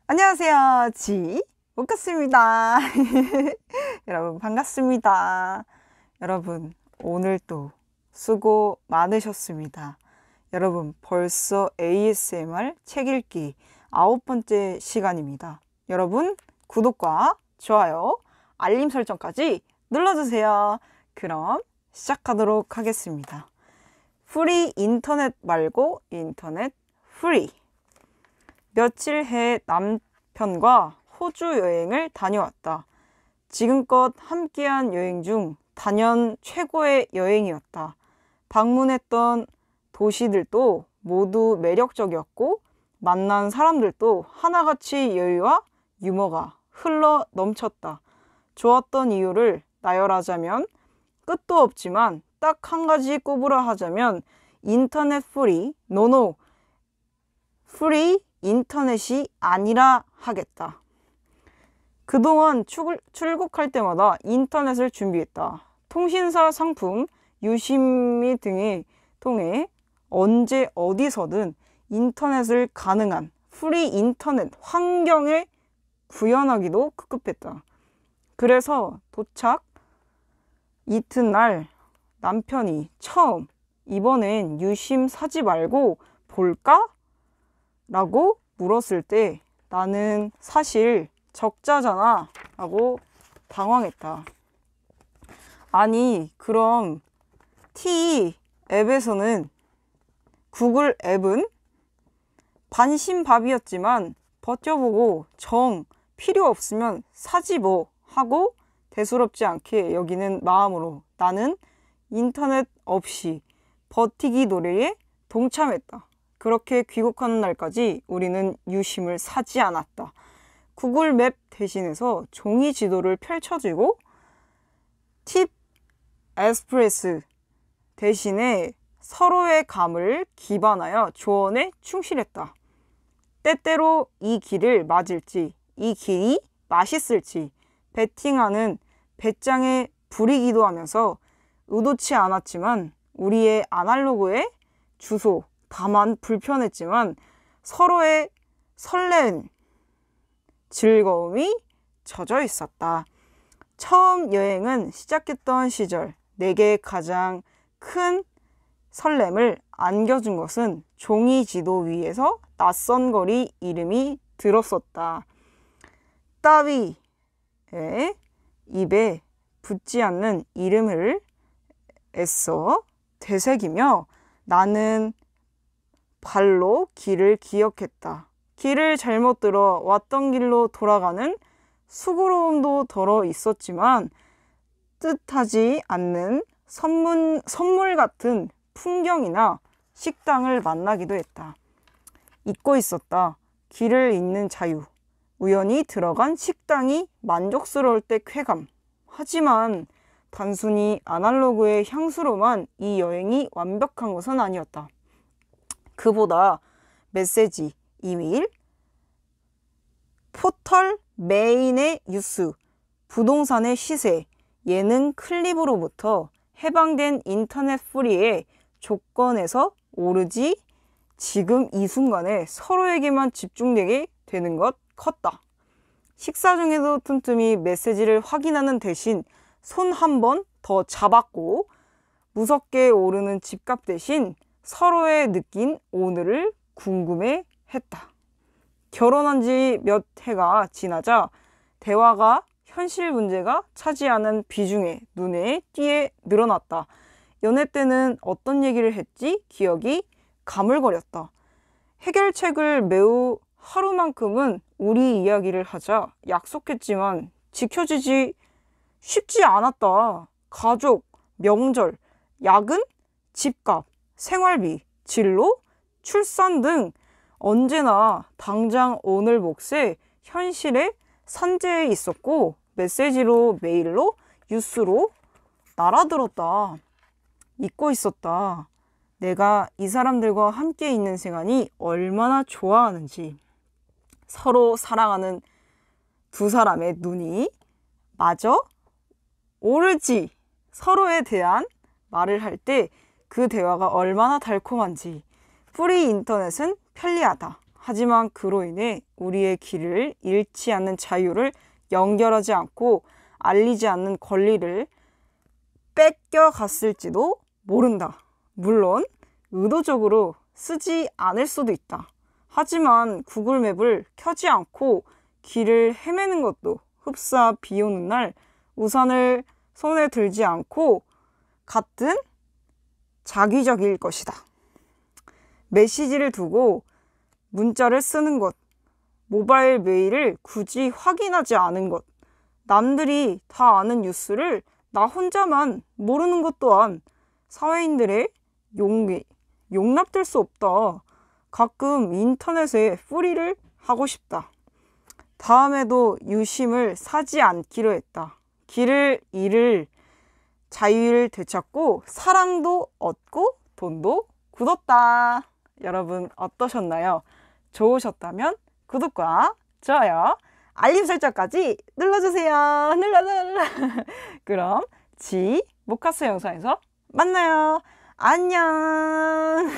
안녕하세요. 지옥같습니다. 여러분 반갑습니다. 여러분 오늘도 수고 많으셨습니다. 여러분 벌써 ASMR 책 읽기 9번째 시간입니다. 여러분 구독과 좋아요, 알림 설정까지 눌러주세요. 그럼 시작하도록 하겠습니다. 프리 인터넷 말고 인터넷 프리. 며칠 해 남편과 호주 여행을 다녀왔다. 지금껏 함께한 여행 중 단연 최고의 여행이었다. 방문했던 도시들도 모두 매력적이었고 만난 사람들도 하나같이 여유와 유머가 흘러 넘쳤다. 좋았던 이유를 나열하자면 끝도 없지만 딱 한 가지 꼽으라 하자면 인터넷 프리, 노노 프리 인터넷이 아니라 하겠다. 그동안 출국할 때마다 인터넷을 준비했다. 통신사 상품, 유심히 등을 통해 언제 어디서든 인터넷을 가능한 프리 인터넷 환경을 구현하기도 급급했다. 그래서 도착 이튿날 남편이 처음 이번엔 유심 사지 말고 볼까? 라고 물었을 때 나는 사실 적자잖아 라고 당황했다. 아니 그럼 T 앱에서는 구글 앱은 반신밥이었지만 버텨보고 정 필요 없으면 사지 뭐 하고 대수롭지 않게 여기는 마음으로 나는 인터넷 없이 버티기 노래에 동참했다. 그렇게 귀국하는 날까지 우리는 유심을 사지 않았다. 구글 맵 대신해서 종이 지도를 펼쳐주고 팁 에스프레소 대신에 서로의 감을 기반하여 조언에 충실했다. 때때로 이 길을 맞을지 이 길이 맛있을지 베팅하는 배짱에 부리기도 하면서 의도치 않았지만 우리의 아날로그의 주소 다만 불편했지만 서로의 설렘, 즐거움이 젖어 있었다. 처음 여행은 시작했던 시절 내게 가장 큰 설렘을 안겨준 것은 종이 지도 위에서 낯선 거리 이름이 들었었다. 따위의 입에 붙지 않는 이름을 애써 되새기며 나는 발로 길을 기억했다. 길을 잘못 들어 왔던 길로 돌아가는 수고로움도 덜어 있었지만 뜻하지 않는 선물 같은 풍경이나 식당을 만나기도 했다. 잊고 있었다. 길을 잃는 자유. 우연히 들어간 식당이 만족스러울 때 쾌감. 하지만 단순히 아날로그의 향수로만 이 여행이 완벽한 것은 아니었다. 그보다 메시지, 이메일, 포털, 메인의 뉴스, 부동산의 시세, 예능 클립으로부터 해방된 인터넷 프리의 조건에서 오로지 지금 이 순간에 서로에게만 집중되게 되는 것 컸다. 식사 중에도 틈틈이 메시지를 확인하는 대신 손 한 번 더 잡았고 무섭게 오르는 집값 대신 서로의 느낀 오늘을 궁금해 했다. 결혼한 지 몇 해가 지나자 대화가 현실 문제가 차지하는 비중에 눈에 띄게 늘어났다. 연애 때는 어떤 얘기를 했지? 기억이 가물거렸다. 해결책을 매우 하루만큼은 우리 이야기를 하자 약속했지만 지켜지지 쉽지 않았다. 가족, 명절, 야근, 집값, 생활비, 진로, 출산 등 언제나 당장 오늘 몫에 현실에 산재해 있었고 메시지로, 메일로, 뉴스로 날아들었다. 잊고 있었다. 내가 이 사람들과 함께 있는 시간이 얼마나 좋아하는지. 서로 사랑하는 두 사람의 눈이 마저 오르지. 서로에 대한 말을 할 때 그 대화가 얼마나 달콤한지. 프리 인터넷은 편리하다. 하지만 그로 인해 우리의 길을 잃지 않는 자유를 연결하지 않고 알리지 않는 권리를 뺏겨갔을지도 모른다. 물론 의도적으로 쓰지 않을 수도 있다. 하지만 구글 맵을 켜지 않고 길을 헤매는 것도 흡사 비 오는 날 우산을 손에 들지 않고 같은 자기적일 것이다. 메시지를 두고 문자를 쓰는 것, 모바일 메일을 굳이 확인하지 않은 것, 남들이 다 아는 뉴스를 나 혼자만 모르는 것 또한 사회인들의 용납될 수 없다. 가끔 인터넷에 풀이를 하고 싶다. 다음에도 유심을 사지 않기로 했다. 길을 잃을 자유를 되찾고 사랑도 얻고 돈도 굳었다. 여러분 어떠셨나요? 좋으셨다면 구독과 좋아요, 알림 설정까지 눌러주세요. 눌러. 그럼 모카스 영상에서 만나요. 안녕.